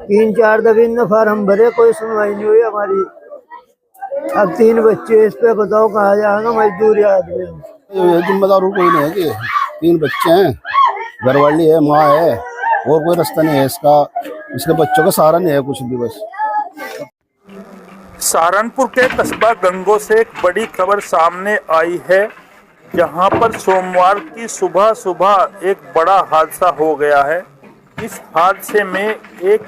3-4 दफे इनने फार्म भरे, कोई सुनवाई नहीं हुई हमारी। अब 3 बच्चे, इस पे बताओ कहाँ जाएगा, मजदूर आदमी। ये जिम्मेदार कोई नहीं है कि 3 बच्चे हैं, घरवाली है, माँ है, और कोई रास्ता नहीं है इसका। इसके बच्चों का सहारा नहीं है कुछ भी। बस सहारनपुर के कस्बा गंगो से एक बड़ी खबर सामने आई है, जहां पर सोमवार की सुबह सुबह एक बड़ा हादसा हो गया है। इस हादसे में एक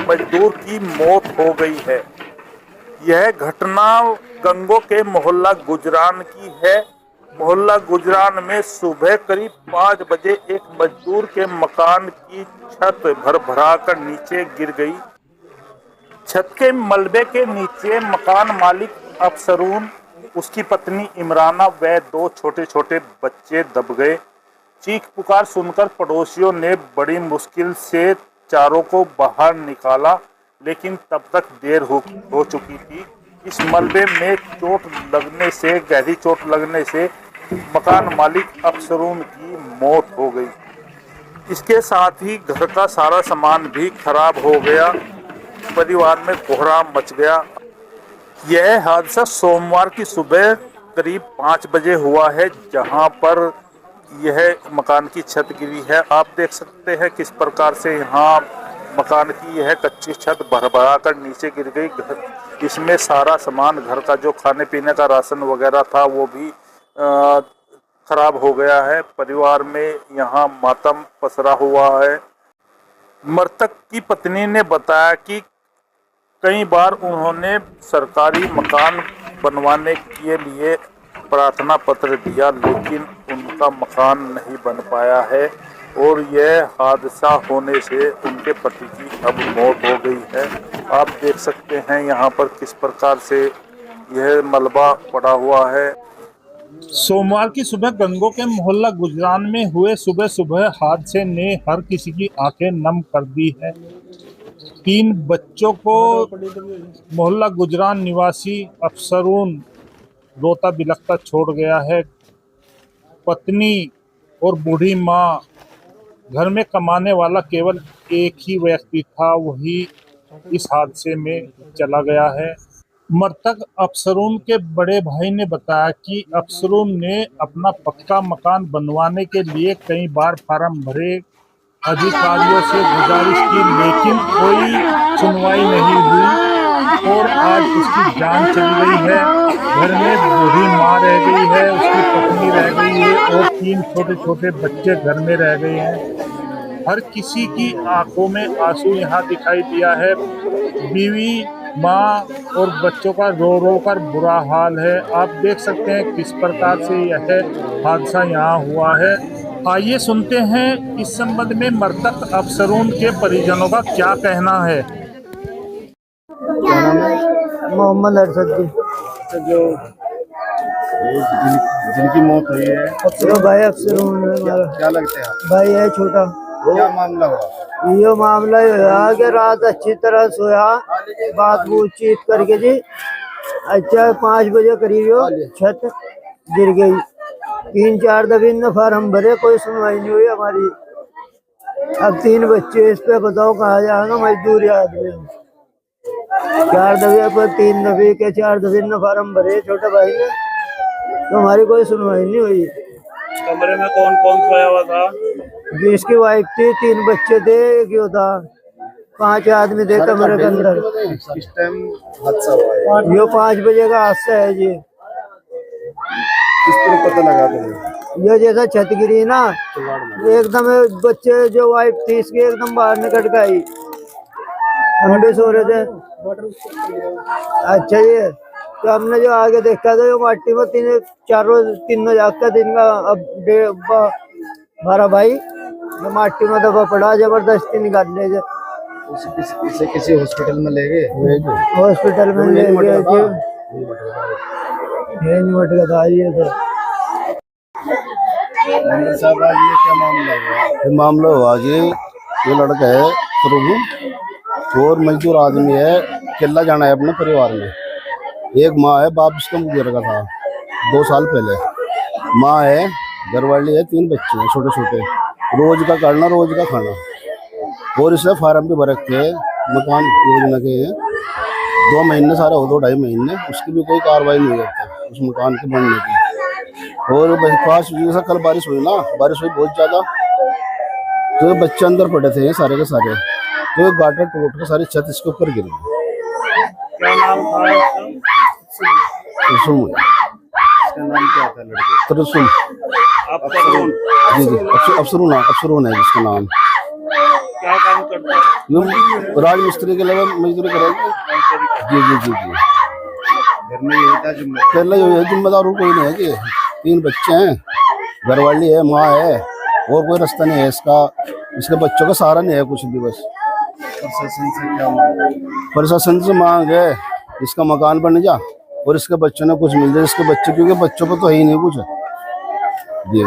मजदूर की मौत हो गई है। यह घटना गंगो के मोहल्ला गुजरान की है। मोहल्ला गुजरान में सुबह करीब 5 बजे एक मजदूर के मकान की छत भरभरा कर नीचे गिर गई। छत के मलबे के नीचे मकान मालिक अफसरून, उसकी पत्नी इमराना व 2 छोटे छोटे बच्चे दब गए। चीख पुकार सुनकर पड़ोसियों ने बड़ी मुश्किल से चारों को बाहर निकाला, लेकिन तब तक देर हो चुकी थी। इस मलबे में गहरी चोट लगने से मकान मालिक अफसरून की मौत हो गई। इसके साथ ही घर का सारा सामान भी खराब हो गया। परिवार में कोहराम मच गया। यह हादसा सोमवार की सुबह करीब 5 बजे हुआ है, जहां पर यह मकान की छत गिरी है। आप देख सकते हैं किस प्रकार से यहाँ मकान की यह कच्ची छत भरभरा कर नीचे गिर गई। इसमें सारा सामान घर का जो खाने पीने का राशन वगैरह था वो भी खराब हो गया है। परिवार में यहाँ मातम पसरा हुआ है। मृतक की पत्नी ने बताया कि कई बार उन्होंने सरकारी मकान बनवाने के लिए प्रार्थना पत्र दिया, लेकिन उनका मकान नहीं बन पाया है और यह हादसा होने से उनके पति की अब मौत हो गई है। आप देख सकते हैं यहाँ पर किस प्रकार से यह मलबा पड़ा हुआ है। सोमवार की सुबह गंगो के मोहल्ला गुजरान में हुए सुबह सुबह हादसे ने हर किसी की आंखें नम कर दी है। 3 बच्चों को मोहल्ला गुजरान निवासी अफसरून रोता बिलखता छोड़ गया है। पत्नी और बूढ़ी माँ, घर में कमाने वाला केवल एक ही व्यक्ति था, वही इस हादसे में चला गया है। मृतक अफसरून के बड़े भाई ने बताया कि अफसरून ने अपना पक्का मकान बनवाने के लिए कई बार फार्म भरे, अधिकारियों से गुजारिश की, लेकिन कोई सुनवाई नहीं हुई और आज उसकी जान चली गई है। घर में बूढ़ी माँ रह गई है, उसकी पत्नी रह गई है और 3 छोटे छोटे बच्चे घर में रह गए हैं। हर किसी की आंखों में आंसू यहाँ दिखाई दिया है। बीवी, माँ और बच्चों का रो रो कर बुरा हाल है। आप देख सकते हैं किस प्रकार से यह हादसा यहाँ हुआ है। आइए सुनते हैं इस संबंध में मृतक अफसरून के परिजनों का क्या कहना है। क्या नाम है? मोहम्मद अरशद जी। जो जिनकी मौत हुई है अफसर भाई अफसरून है। क्या लगता है भाई है छोटा। क्या मामला हुआ? ये मामला हुआ कि रात अच्छी तरह सोया, बात चीत करके जी, अच्छा 5 बजे करीब छत गिर गई। 3-4 दफे इनने फार्म भरे, कोई सुनवाई नहीं हुई हमारी। अब 3 बच्चे, इस पे बताओ कहाँ जाएगा, मजदूर आदमी। 4 दफे पर 3 दफे के 4 दफे इनने फार्म भरे छोटे भाई ने, तो हमारी कोई सुनवाई नहीं हुई। कमरे में कौन कौन सोया हुआ था? जिसकी वाइफ थी, 3 बच्चे थे, एक यो था, 5 आदमी थे कमरे के अंदर। किस टाइम हादसा हुआ है? यो 5 बजे का हादसा है जी। किस तरह पता लगा तुम्हें? ये जैसा छत गिरी ना, एकदम बच्चे जो वाइफ थी इसकी एकदम बाहर निकल के आई। हम भी सो रहे थे। अच्छा ये तो हमने जो आगे देखा था, जो माटी में तीनों जाकर दिन का अब 12 भाई जो माटी में दबा पड़ा, जबरदस्ती निकाल ले जाए। इसे किसी हॉस्पिटल में ले गए? हॉस्पिटल में ले गए जी। ये था ये तो। साहब आज ये क्या मामला हुआ? मामला हुआ जी, ये लड़का है प्रभु और मजदूर आदमी है, केला जाना है अपने परिवार में। एक माँ है, बाप इसका गुजर का था 2 साल पहले। माँ है, घरवाली है, 3 बच्चे हैं छोटे छोटे। रोज का करना, रोज का खाना। और इसने फार्म भी भर रखे मकान योजना के हैं, 2 महीने सारा हो, 2-2.5 महीने, उसकी भी कोई कार्रवाई नहीं करता उस मकान के बनने की। और भाई 5 बजे से कल बारिश हुई ना, बारिश हुई बहुत ज़्यादा, तो बच्चे अंदर पड़े थे सारे के सारे, तो एक गाटर टूट के सारी छत इसके ऊपर गिर गई। क्या नाम था इसका? तरसुम, इसका नाम क्या था लड़के? तरसुम, अफसरून। जी जी, अफसरून है जिसका नाम। क्या काम करता है? ये राजमिस्त्री के लिए मजदूरी करेंगे। जी जी जी जी, घर में यही था जिम्मेदार। पहले जो है जिम्मेदार और कोई नहीं है कि 3 बच्चे हैं, घरवाली है, माँ है, और कोई रास्ता नहीं है इसका, इसके बच्चों का सहारा नहीं है कुछ भी। बस प्रशासन से क्या मांग है? प्रशासन से मांग है इसका मकान बन जा और इसके बच्चों ने कुछ मिल जाए, इसके बच्चे, क्योंकि बच्चों को तो है ही नहीं कुछ। जी।